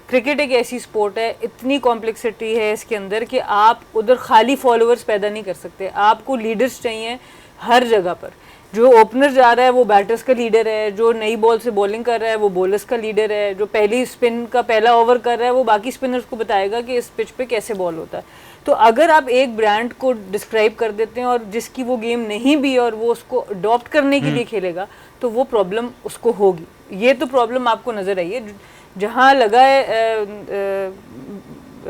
क्रिकेट एक ऐसी स्पोर्ट है, इतनी कॉम्प्लेक्सिटी है इसके अंदर कि आप उधर खाली फॉलोअर्स पैदा नहीं कर सकते। आपको लीडर्स चाहिए हर जगह पर। जो ओपनर जा रहा है वो बैटर्स का लीडर है, जो नई बॉल से बॉलिंग कर रहा है वो बॉलर्स का लीडर है, जो पहली स्पिन का पहला ओवर कर रहा है वो बाकी स्पिनर्स को बताएगा कि इस पिच पे कैसे बॉल होता है। तो अगर आप एक ब्रांड को डिस्क्राइब कर देते हैं और जिसकी वो गेम नहीं भी और वो उसको अडॉप्ट करने के लिए खेलेगा तो वो प्रॉब्लम उसको होगी। ये तो प्रॉब्लम आपको नज़र आई है जहाँ लगा है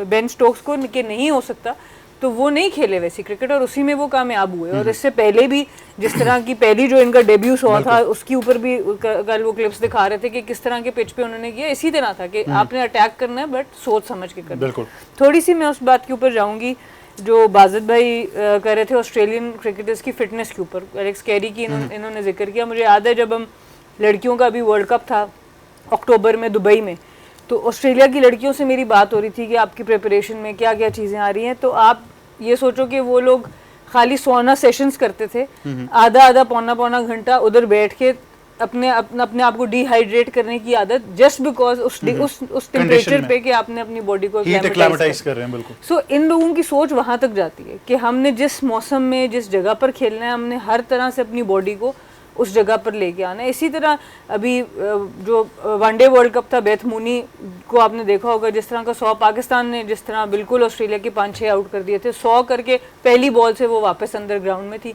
बेन स्टोक्स को कि नहीं हो सकता तो वो नहीं खेले वैसी क्रिकेट और उसी में वो कामयाब हुए। और इससे पहले भी जिस तरह की पहली जो इनका डेब्यूट हुआ था उसके ऊपर भी कल वो क्लिप्स दिखा रहे थे कि किस तरह के पिच पे उन्होंने किया, इसी तरह था कि आपने अटैक करना है बट सोच समझ के करना है। थोड़ी सी मैं उस बात के ऊपर जाऊंगी जो बाजिद भाई कह रहे थे ऑस्ट्रेलियन क्रिकेटर्स की फिटनेस के ऊपर, एलेक्स कैरी की इन्होंने जिक्र किया। मुझे याद है जब हम लड़कियों का भी वर्ल्ड कप था अक्टूबर में दुबई में, तो ऑस्ट्रेलिया की लड़कियों से मेरी बात हो रही थी कि आपकी प्रिपरेशन में क्या क्या चीज़ें आ रही हैं। तो आप ये सोचो कि वो लोग खाली सोना सेशंस करते थे, आधा आधा पौना पौना घंटा उधर बैठ के अपने आप को डिहाइड्रेट करने की आदत, जस्ट बिकॉज उस टेम्परेचर पे कि आपने अपनी बॉडी को एक्लेमेटाइज कर रहे हैं। बिल्कुल। सो इन लोगों की सोच वहां तक जाती है कि हमने जिस मौसम में जिस जगह पर खेलना है हमने हर तरह से अपनी बॉडी को उस जगह पर लेके आना है। इसी तरह अभी जो वनडे वर्ल्ड कप था, बेथ मूनी को आपने देखा होगा, जिस तरह का 100 पाकिस्तान ने जिस तरह बिल्कुल ऑस्ट्रेलिया के 5-6 आउट कर दिए थे, 100 करके पहली बॉल से वो वापस अंदर ग्राउंड में थी।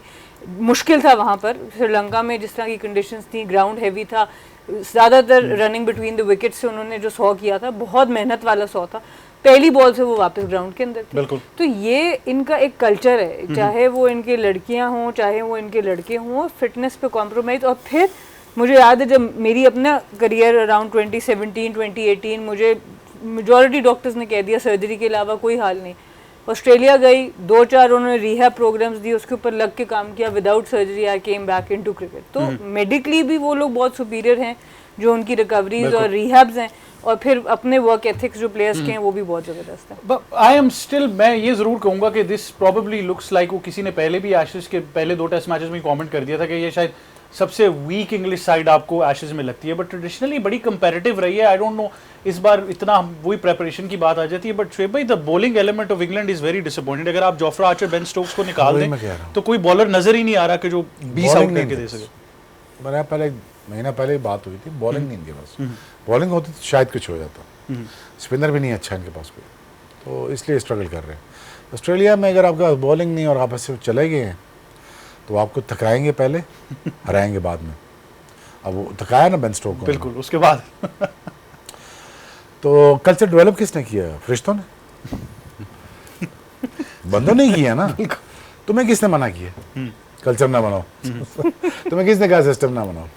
मुश्किल था वहाँ पर। श्रीलंका में जिस तरह की कंडीशंस थी, ग्राउंड हैवी था, ज़्यादातर रनिंग बिटवीन द विकेट से उन्होंने जो 100 किया था बहुत मेहनत वाला 100 था, पहली बॉल से वो वापस ग्राउंड के अंदर थे। तो ये इनका एक कल्चर है, चाहे वो इनके लड़कियां हों चाहे वो इनके लड़के हों, फिटनेस पे कॉम्प्रोमाइज़। और फिर मुझे याद है जब मेरी अपना करियर अराउंड 2017-2018, मुझे मेजॉरिटी डॉक्टर्स ने कह दिया सर्जरी के अलावा कोई हाल नहीं। ऑस्ट्रेलिया गई, 2-4 उन्होंने रिहैब प्रोग्राम्स दिए, उसके ऊपर लग के काम किया, विदाउट सर्जरी आई केम बैक इनटू क्रिकेट। तो मेडिकली भी वो लोग बहुत सुपीरियर हैं, जो उनकी रिकवरीज और रिहैब्स हैं, और फिर अपने वर्क एथिक्स जो प्लेयर्स के हैं वो भी बहुत जबरदस्त है। आई एम स्टिल, मैं ये जरूर कहूंगा कि दिस प्रोबेबली लुक्स लाइक, वो किसी ने पहले भी एशेज के पहले 2 टेस्ट मैचेस में कमेंट कर दिया था कि ये शायद सबसे वीक इंग्लिश साइड आपको एशेज में लगती है, बट ट्रेडिशनली बड़ी कंपैरेटिव रही है। आई डोंट नो इस बार इतना वही प्रिपरेशन की बात आ जाती है, बट शुएब भाई the bowling element of England is very disappointed. अगर आप जोफ्रा आर्चर, बेन स्टोक्स को निकाल दें तो कोई बॉलर नजर ही नहीं आ रहा कि जो 20 आउट करके दे सके। मेरा पहले महीना पहले बात हुई थी, बॉलिंग नहीं इनके पास, बॉलिंग होती तो शायद कुछ हो जाता, स्पिनर भी नहीं अच्छा इनके पास कोई, तो इसलिए स्ट्रगल कर रहे हैं। ऑस्ट्रेलिया में अगर आपका बॉलिंग नहीं और आप ऐसे चले गए हैं तो आपको थकाएंगे पहले, हराएंगे बाद में। अब वो थकाया ना बेन स्टोक को, बिल्कुल, उसके बाद तो कल्चर डेवलप किसने किया? फरिश्तों ने, बंदों ने किया ना। तुम्हें किसने मना किया कल्चर ना बनाओ? तुम्हें किसने कहा सिस्टम ना बनाओ?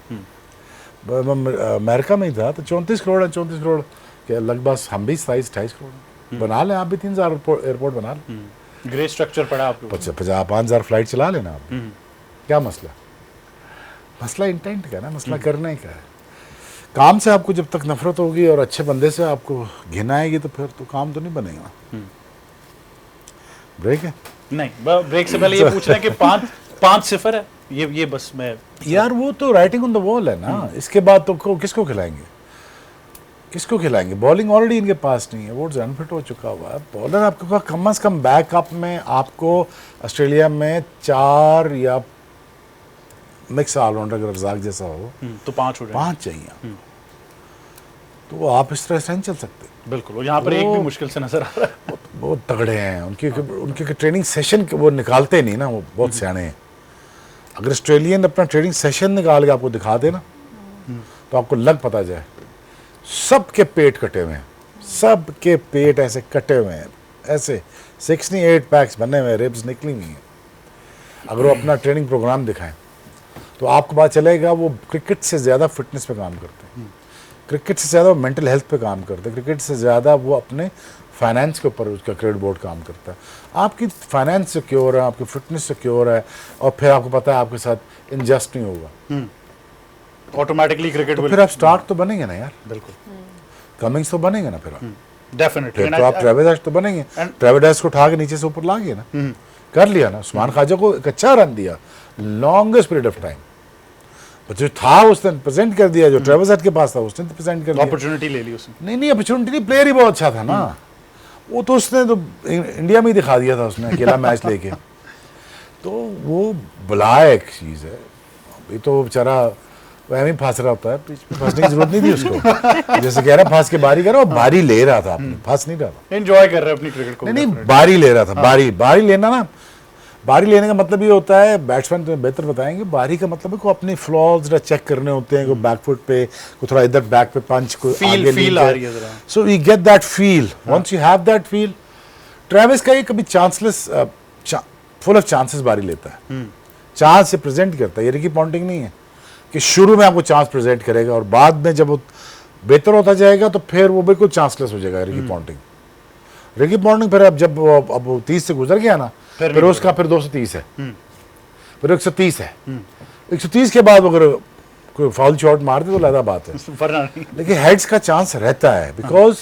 अमेरिका में ही था तो 34 करोड़ है, 34 करोड़ के लगभग, हम भी 27-28 करोड़ बना लें, आप भी 3000 एयरपोर्ट बना लें, ग्रे स्ट्रक्चर पड़ा आप 50-5000 फ्लाइट चला लेना आप। क्या मसला? मसला इंटेंट का ना, मसला करने का है। काम से आपको जब तक नफरत होगी और अच्छे बंदे से आपको घिन आएगी तो फिर तो काम तो नहीं बनेगा। ब्रेक है? नहीं, ब्रेक से पहले ये पूछना है कि 5-0 है, ये बस मैं यार, वो तो राइटिंग ऑन द वॉल है ना। इसके बाद तो किसको खिलाएंगे? किसको खिलाएंगे? बॉलिंग ऑलरेडी इनके पास नहीं है, वोट्स अनफिट हो चुका हुआ है। बॉलर आपके पास कम से कम बैकअप में आपको ऑस्ट्रेलिया में 4 या मिक्स ऑलराउंडर अगर रजाक जैसा हो तो 5 हो जाए, 5 चाहिए। तो आप इस तरह से नहीं चल सकते। बिल्कुल, और यहाँ पर एक भी मुश्किल से नजर आ रहा है। बहुत तगड़े हैं, उनके ट्रेनिंग सेशन वो निकालते नहीं ना, वो बहुत सियाने हैं। अगर ऑस्ट्रेलियन अपना ट्रेनिंग सेशन निकाल के आपको दिखा दे ना तो आपको लग पता जाए, सबके पेट कटे हुए हैं, सबके पेट ऐसे कटे हुए हैं, ऐसे 6 नहीं 8 पैक्स बने हुए हैं, रिब्स निकली हुई हैं। अगर वो अपना ट्रेनिंग प्रोग्राम दिखाएं तो आपको पता चलेगा वो क्रिकेट से ज़्यादा फिटनेस पे काम करते हैं, क्रिकेट से ज़्यादा वो मेंटल हेल्थ पे काम करते हैं, क्रिकेट से ज़्यादा वो अपने फाइनेंस के ऊपर उसका क्रेडिट बोर्ड काम करता है। आपकी फाइनेंस सिक्योर है, आपकी फिटनेस सिक्योर है, और फिर आपको पता है आपके साथ इनजस्ट नहीं होगा, ऑटोमेटिकली क्रिकेट तो फिर आप स्टार्ट तो बनेंगे ना यार। बिल्कुल, कमिंग्स तो बनेंगे ना, फिर डेफिनेटली। तो आप ट्रेविस हेड तो बनेंगे। ट्रेविस हेड को उठा के नीचे से ऊपर ला गए ना, कर लिया ना। उस्मान ख्वाजा को एक अच्छा रन दिया लॉन्गेस्ट पीरियड ऑफ टाइम, जो था उसने प्रेजेंट कर दिया, जो ट्रेविस हेड के पास था उसने प्रेजेंट कर दिया, अपॉर्चुनिटी ले ली उसने। नहीं अपॉर्चुनिटी नहीं, प्लेयर ही बहुत अच्छा था ना वो, तो उसने तो इंडिया में ही दिखा दिया था उसने अकेला मैच लेके। तो वो बुलाए एक चीज़ है। अभी तो बेचारा वो एम ही फांस रहा होता है, पिच पे फंसने की जरूरत नहीं थी उसको। जैसे कह रहा फांस के बारी कर रहा, वो बारी ले रहा था अपनी, फंस नहीं रहा था। एंजॉय कर रहे हैं अपनी क्रिकेट को। नहीं, बारी ले रहा था। बारी लेना ना, बारी लेने का मतलब ये होता है, बैट्समैन तुम्हें बेहतर बताएंगे, बारी का मतलब है को अपने फ्लॉज जरा चेक करने होते हैं, को बैकफुट पे, को थोड़ा इधर बैक पे पंच को फील आ रही है जरा। So you get that feel, once you have that feel. Travis का ये कभी चांसलेस, फुल ऑफ चांसेस बारी लेता है, चांस से प्रेजेंट करता है। ये रिकी पॉन्टिंग नहीं है कि शुरू में आपको चांस प्रेजेंट करेगा और बाद में जब वो बेहतर होता जाएगा तो फिर वो बिल्कुल चांसलेस हो जाएगा रिकी पॉन्टिंग। रिकी पॉन्टिंग फिर अब जब अब 30 से गुजर गया ना, फिर उसका फिर 230 है, फिर 130 है। 130 के बाद अगर कोई फाउल शॉट मार दे तो अलग बात है, लेकिन हेड्स का चांस रहता है, because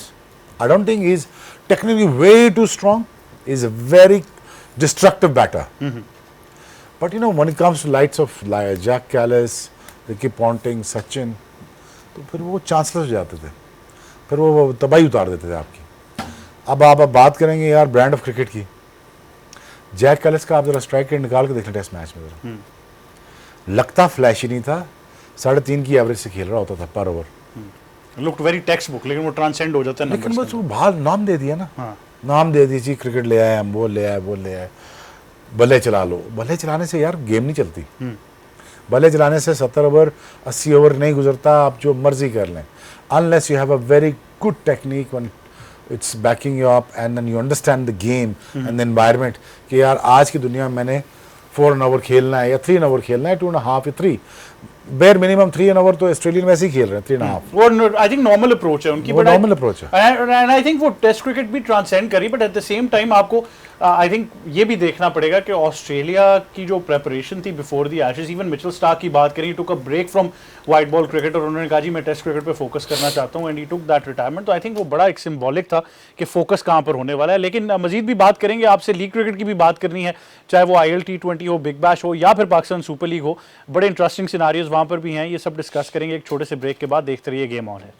I don't think is technically way too strong, is a very destructive batter. But you know when it comes to lights of Jacques Kallis, Ricky Ponting, Sachin, तो फिर वो चांसलेस हो जाते थे, फिर वो तबाही उतार देते थे आपकी। अब आप बात करेंगे यार ब्रांड ऑफ क्रिकेट की, जैक कैलिस का आप जरा स्ट्राइक रेट निकाल के देख लें टेस्ट मैच में, जरा लगता फ्लैशी नहीं था, 3.5 की एवरेज से खेल रहा होता था पर over. Looked very text book, लेकिन वो ट्रांसेंड हो जाता है। लेकिन बस वो बाहर नाम दे दिया ना, नाम दे दी जी, क्रिकेट ले आए हम, वो ले आए, बल्ले चला लो। बल्ले चलाने से यार गेम नहीं चलती, बल्ले चलाने से 70 ओवर 80 ओवर नहीं गुजरता, आप जो मर्जी कर लें, unless you have a very good technique one it's backing you up and then you understand the game and the environment कि यार आज की दुनिया में मैंने 4 ओवर खेलना है या 3 ओवर खेलना है, 2.5 या 3, बेयर मिनिमम 3 ओवर तो ऑस्ट्रेलियन वैसे ही खेल रहे हैं, 3.5। वो आई थिंक नॉर्मल अप्रोच है उनकी, वो नॉर्मल अप्रोच है एंड आई थिंक वो टेस्ट क्रिकेट भी ट्रांसेंड करी, but at the same time आपको आई थिंक ये भी देखना पड़ेगा कि ऑस्ट्रेलिया की जो प्रेपरेशन थी before the Ashes, even Mitchell Starc की बात करें, took a break from white ball cricket और उन्होंने कहा जी मैं टेस्ट क्रिकेट पे फोकस करना चाहता हूँ, and he took that retirement. तो आई थिंक वो बड़ा एक सिंबॉलिक था कि फोकस कहाँ पर होने वाला है। लेकिन मजीद भी बात करेंगे, आपसे लीग क्रिकेट की भी बात करनी है, चाहे वो IL T20 हो, बिग बैश हो या फिर पाकिस्तान सुपर लीग हो, बड़े इंटरेस्टिंग सिनारियोज वहाँ पर भी हैं, ये सब डिस्कस करेंगे एक छोटे से ब्रेक के बाद। देखते रहिए गेम ऑन है।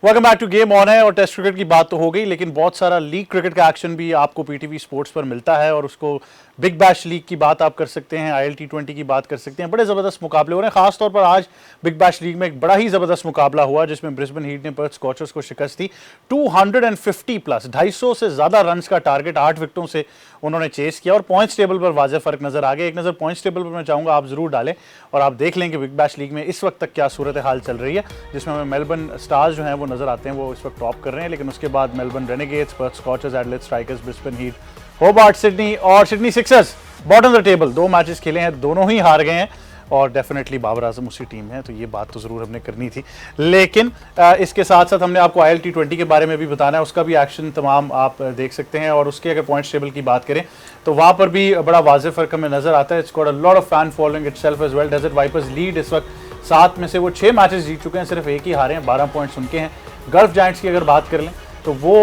Welcome back to game on है। और टेस्ट क्रिकेट की बात तो हो गई, लेकिन बहुत सारा लीग क्रिकेट का एक्शन भी आपको PTV स्पोर्ट्स पर मिलता है, और उसको बिग बैश लीग की बात आप कर सकते हैं, IL T20 की बात कर सकते हैं। बड़े ज़बरदस्त मुकाबले हो रहे हैं, खासतौर पर आज बिग बैश लीग में एक बड़ा ही ज़बरदस्त मुकाबला हुआ जिसमें ब्रिस्बेन हीट ने पर्थ स्कॉचर्स को शिकस्त दी 250 प्लस, 250 से ज़्यादा रन्स का टारगेट 8 विकेटों से उन्होंने चेस किया, और पॉइंट्स टेबल पर वाज़ेह फ़र्क नज़र आ गया। एक नज़र पॉइंट्स टेबल पर मैं चाहूँगा आप ज़रूर डालें और आप देख लें कि बिग बैश लीग में इस वक्त तक क्या सूरत हाल चल रही है, जिसमें हमें मेलबर्न स्टार्स जो हैं वो नज़र आते हैं, वो इस वक्त टॉप कर रहे हैं, लेकिन उसके बाद Melbourne Renegades, Perth Scorchers, Adelaide Strikers, Brisbane Heat, Hobart Sydney और Sydney Sixers bottom of the table. 2 matches खेले हैं, दोनों ही हार गए हैं, और डेफिनेटली बाबर आजम उसी टीम है, तो ये बात तो ज़रूर हमने करनी थी। लेकिन इसके साथ साथ हमने आपको IL T20 के बारे में भी बताना है, उसका भी एक्शन तमाम आप देख सकते हैं, और उसके अगर पॉइंट्स टेबल की बात करें तो वहाँ पर भी बड़ा वाज़ेह फ़र्क हमें नज़र आता है। It's got a lot of fan following itself as well. Desert Vipers lead इस वक्त 7 में से वो 6 मैचेस जीत चुके हैं, सिर्फ एक ही हारे हैं, 12 पॉइंट्स उनके हैं। गल्फ जायंट्स की अगर बात कर लें तो वो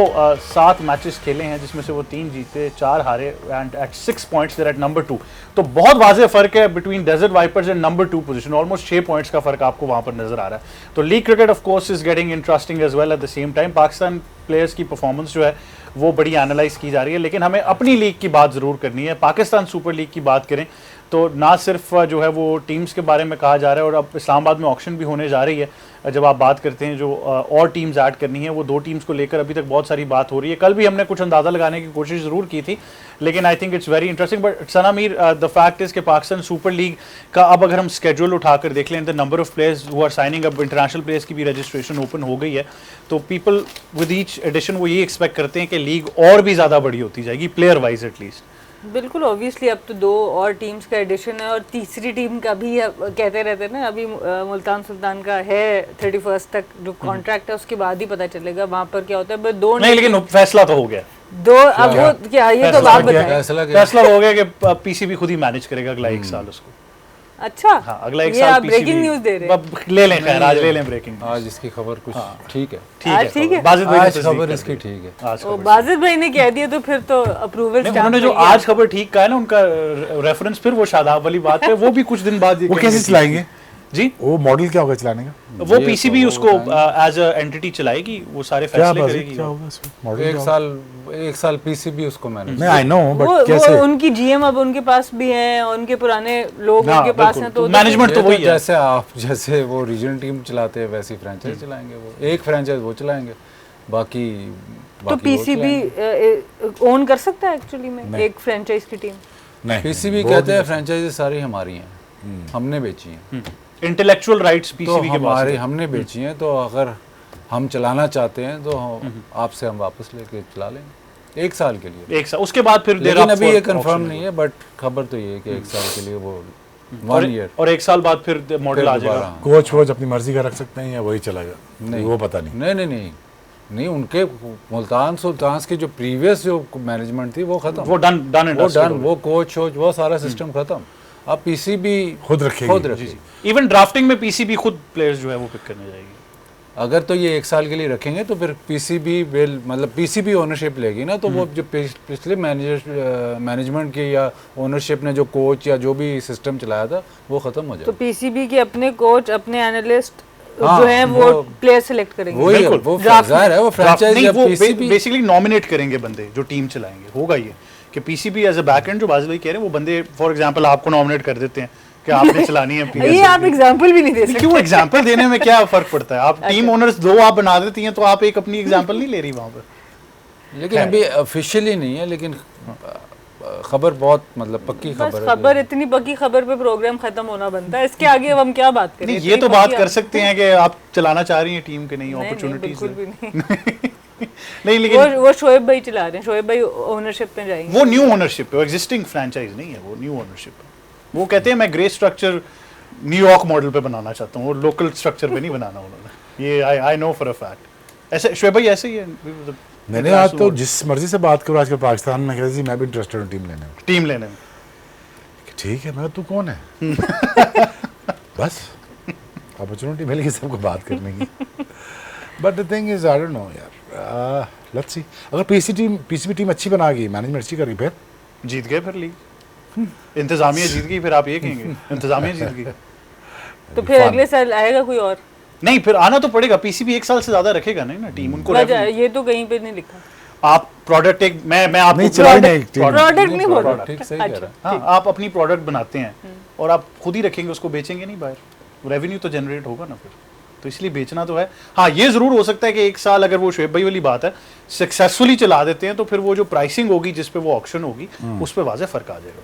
7 मैचेस खेले हैं, जिसमें से वो 3 जीते, 4 हारे, and at 6 points there at number 2। तो बहुत वाज़ेह फ़र्क है between Desert Vipers and number 2 position, almost 6 points का फ़र्क आपको वहाँ पर नज़र आ रहा है। तो league cricket of course is getting interesting as well. At the same time Pakistan players की परफॉर्मेंस जो है वो बड़ी एनालाइज की जा रही है, लेकिन हमें अपनी लीग की बात ज़रूर करनी है। पाकिस्तान सुपर लीग की बात करें तो ना सिर्फ जो है वो टीम्स के बारे में कहा जा रहा है, और अब इस्लामाबाद में ऑक्शन भी होने जा रही है। जब आप बात करते हैं जो और टीम्स ऐड करनी है, वो 2 टीम्स को लेकर अभी तक बहुत सारी बात हो रही है। कल भी हमने कुछ अंदाज़ा लगाने की कोशिश ज़रूर की थी, लेकिन आई think it's very interesting. But Sana Mir, the fact is कि पाकिस्तान सुपर लीग का अब अगर हम स्केड्यूल उठाकर देख लें, the number of players who are signing up, international players की भी रजिस्ट्रेशन ओपन हो गई है, तो पीपल विद ईच एडिशन वो ये एक्सपेक्ट करते हैं कि लीग और भी ज़्यादा बड़ी होती जाएगी, प्लेयर वाइज एटलीस्ट। बिल्कुल, ऑब्वियसली अब तो 2 और टीम्स का एडिशन है, और तीसरी टीम का भी कहते रहते हैं ना, अभी मुल्तान सुल्तान का है 31 तक जो कॉन्ट्रैक्ट है, उसके बाद ही पता चलेगा वहाँ पर क्या होता है। बट 2 नहीं, लेकिन फैसला तो हो गया 2, अब वो क्या, ये तो आप बताएं। फैसला हो गया कि PCB खुद ही मैनेज करेगा अगला 1 साल उसको। अच्छा, हाँ, अगला 1 ये साल आप ब्रेकिंग न्यूज़ दे रहे हैं। ले लें, खैर आज ले लें ब्रेकिंग। आज इसकी खबर कुछ ठीक है, ठीक है, बाजिद भाई आज खबर इसकी ठीक है। आज बाजिद भाई ने कह दिया तो फिर तो अप्रूवल उन्होंने जो आज खबर ठीक कहा है ना, उनका रेफरेंस फिर वो शादाब वाली बात है, वो भी कुछ दिन बाद वो कैसे चलाएंगे? जी वो मॉडल क्या होगा चलाने का? वो पीसीबी उसको एज अ एंटिटी चलाएगी, वो सारे क्या फैसले बाजी करेगी। क्या होगा इसमें? मॉडल एक साल पीसीबी उसको मैनेज। नहीं, आई नो, बट वो कैसे? उनकी जीएम अब उनके पास भी हैं, उनके पुराने लोग हाँ, उनके पास बिल्कुल। हैं, तो मैनेजमेंट तो वही है। जैसे आप जैसे वो रीजनल टीम चलाते हैं वैसी फ्रेंचाइज चलाएंगे, वो एक फ्रेंचाइज वो चलाएंगे, बाकी तो बाकी वो पीसीबी चलाएंगे। ओन कर सकता है एक्चुअली में नहीं। एक फ्रेंचाइज की टीम? नहीं, पीसीबी वो कहते नहीं हैं फ्रेंचाइजी सारी हमारी हैं, हमने बेची हैं, इंटेलेक्चुअल राइट्स तो पीसीबी के पास हमारी है। हमने बेची हैं, तो अगर हम चलाना चाहते हैं तो आपसे हम वापस लेके चला लेंगे 1 साल के लिए। एक साल, उसके बाद फिर they're लेकिन up अभी for ये कंफर्म auction नहीं है, बट खबर तो ये है कि 1 साल के लिए वो और 1 ईयर और 1 साल बाद फिर मॉडल आ जाएगा। कोच वोच अपनी मर्जी का रख सकते हैं या वही चलेगा? नहीं। वो पता नहीं। नहीं नहीं नहीं नहीं, उनके मुल्तान सुल्तान्स की जो प्रीवियस जो मैनेजमेंट थी वो खत्म, वो डन एंड वो डन, वो कोच वोच वो सारा सिस्टम खत्म। अब पीसीबी खुद रखेगी। खुद रखेगी। इवन ड्राफ्टिंग में पीसीबी खुद प्लेयर्स जो है वो पिक करने जाएगी। अगर तो ये 1 साल के लिए रखेंगे तो फिर पीसीबी विल मतलब पीसीबी ओनरशिप लेगी ना, तो वो जो पिछले मैनेजमेंट की या ओनरशिप ने जो कोच या जो भी सिस्टम चलाया था वो खत्म हो तो जाएगा। पीसीबी के अपने कोच, अपने एनालिस्ट हाँ, जो हैं वो प्लेयर सेलेक्ट करेंगे। वही है, बिल्कुल। वो Draft जाहिर है वो फ्रेंचाइजी नहीं, वो पीसीबी बेसिकली नॉमिनेट करेंगे बंदे जो टीम चलाएंगे। होगा ये कि पीसीबी एज अ बैकएंड जो बाजिल भाई कह रहे हैं, वो बंदे फॉर एग्जांपल आपको नॉमिनेट कर देते हैं कि आपने चलानी है ये पीएसएल। आप एग्जांपल भी नहीं दे सकते। क्यों एग्जांपल देने में क्या फर्क पड़ता है? आप टीम ओनर्स 2 आप बना देती हैं, तो आप एक अपनी एग्जांपल नहीं ले रही वहां पर। लेकिन अभी ऑफिशियली नहीं है, लेकिन खबर बहुत मतलब पक्की बस खबर है। खबर, इतनी पक्की खबर पे प्रोग्राम खत्म होना बनता है। इसके आगे अब हम क्या बात करें? नहीं, इतनी ये तो पक्की बात कर आप- सकते हैं कि आप चलाना चाह रही हैं टीम के, नहीं नहीं, अपॉर्चुनिटीज बिल्कुल भी नहीं। नहीं, लेकिन वो शोएब भाई चला रहे हैं, शोएब भाई ओनरशिप में जाएंगे। वो न्यू ओनरशिप है, वो एग्जिस्टिंग फ्रेंचाइज नहीं है, वो न्यू ओनरशिप है। वो कहते हैं मैं ग्रे स्ट्रक्चर न्यूयॉर्क मॉडल पे बनाना चाहता हूँ, वो लोकल स्ट्रक्चर पे नहीं बनाना उन्होंने। ये I know for a fact. ऐसे शोएब भाई ऐसे ही है। मैंने आज तो जिस मर्जी से बात करूँ आजकल पाकिस्तान में, कहते जी मैं भी इंटरेस्टेड हूँ टीम लेने में। टीम लेने में ठीक है, मैं तू कौन है? बस अपॉर्चुनिटी मिल गई सबको बात करने की। But the thing is I don't know यार, लेट्स सी। अगर पीसीबी टीम अच्छी बना गई, मैनेजमेंट अच्छी करी, फिर जीत गए, फिर लीग इंतजामिया जीत गई, फिर आप ये कहेंगे इंतजामिया जीत गई। तो फिर अगले साल आएगा कोई और? नहीं, फिर आना तो पड़ेगा। पीसीबी 1 साल से ज्यादा रखेगा नहीं ना टीम, उनको ये तो कहीं पे नहीं लिखा। आप प्रोडक्ट एक मैं आपको नहीं चलाई नहीं टीम। प्रोडक्ट नहीं बोल रहा। ठीक सही कह रहा है। हाँ, आप अपनी प्रोडक्ट बनाते हैं और आप खुद ही रखेंगे, उसको बेचेंगे नहीं बाहर, रेवेन्यू तो जनरेट होगा ना फिर, तो इसलिए बेचना तो है। हाँ, ये जरूर हो सकता है कि 1 साल अगर वो शोएब भाई वाली बात है सक्सेसफुली चला देते हैं, तो फिर वो जो प्राइसिंग होगी जिस पे वो ऑक्शन होगी उस पे वाज़ेह फर्क आ जाएगा।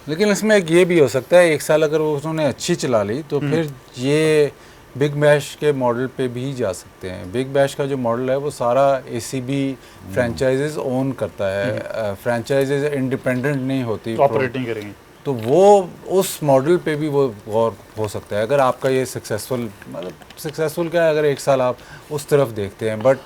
लेकिन इसमें एक ये भी हो सकता है 1 साल अगर वो उन्होंने अच्छी चला ली तो फिर ये बिग बैश के मॉडल पे भी जा सकते हैं। बिग बैश का जो मॉडल है वो सारा एसीबी फ्रेंचाइजेज ओन करता है, फ्रेंचाइजेज इंडिपेंडेंट नहीं होती, ऑपरेटिंग करेंगे तो वो उस मॉडल पे भी वो गौर हो सकता है अगर आपका ये सक्सेसफुल, मतलब सक्सेसफुल क्या है अगर 1 साल आप उस तरफ देखते हैं। बट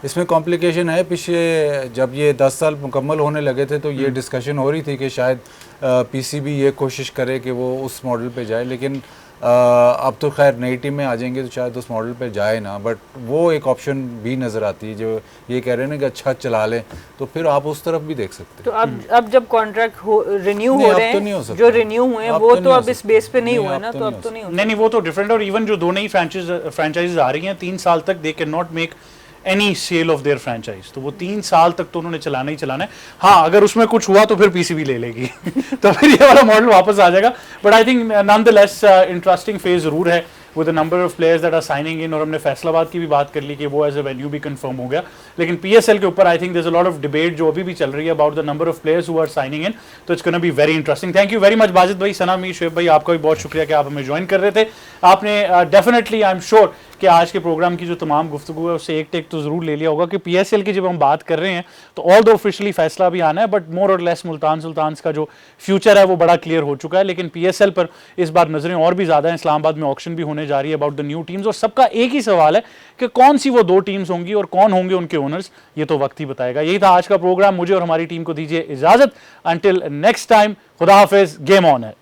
इसमें कॉम्प्लिकेशन है, पिछले जब ये 10 साल मुकम्मल होने लगे थे तो ये डिस्कशन हो रही थी कि शायद पीसीबी ये कोशिश करे कि वो उस मॉडल पे जाए, लेकिन अब तो खैर नई टीम में आ जाएंगे तो शायद उस मॉडल पे जाए ना, बट वो एक ऑप्शन भी नज़र आती है जो ये कह रहे हैं ना कि अच्छा चला लें, तो फिर आप उस तरफ भी देख सकते तो अब जब कॉन्ट्रैक्ट रिन्यू नहीं, हो अब रहे तो नहीं हो हैं, सकता। जो रिन्यू हुए हैं अब वो तो तो नहीं हो अब इस सकता। बेस पे नहीं नहीं, हुआ अब ना, तो तो नहीं अब हो तो नहीं हो नहीं, वो तो डिफरेंट। और इवन जो 2 नई फ्रेंचाइजीज आ रही हैं 3 साल तक they can not make any sale of their franchise, तो वो 3 साल तक तो उन्होंने चलाना ही चलाना है। हाँ, अगर उसमें कुछ हुआ तो फिर पीसीबी ले लेगी तो फिर ये वाला मॉडल वापस आ जाएगा। But I think nonetheless interesting phase जरूर है with the number of players that are signing in. और हमने फैसलाबाद की भी बात कर ली कि वो एज अ वेन्यू भी कंफर्म हो गया, लेकिन पीएसएल के ऊपर I think there is a lot of debate जो अभी भी चल रही है about the number of players who are signing in, तो it's gonna be very interesting. Thank you very much Bazid भाई, सना मीर, शोएब भाई, आपका भी बहुत शुक्रिया कि आप हमें ज्वाइन कर रहे थे। आपने डेफिनेटली आई एम श्योर कि आज के प्रोग्राम की जो तमाम गुफ्तगू है उससे एक टेक तो जरूर ले लिया होगा कि पीएसएल की जब हम बात कर रहे हैं तो ऑल दो ऑफिशियली फैसला भी आना है, बट मोर और लेस मुल्तान सुल्तान्स का जो फ्यूचर है वो बड़ा क्लियर हो चुका है। लेकिन पीएसएल पर इस बार नजरें और भी ज्यादा हैं, इस्लामाबाद में ऑक्शन भी होने जा रही है अबाउट द न्यू टीम्स, और सबका एक ही सवाल है कि कौन सी वो 2 टीम्स होंगी और कौन होंगे उनके ओनर्स, ये तो वक्त ही बताएगा। यही था आज का प्रोग्राम, मुझे और हमारी टीम को दीजिए इजाजत, अंटिल नेक्स्ट टाइम, खुदा हाफिज, गेम ऑन है।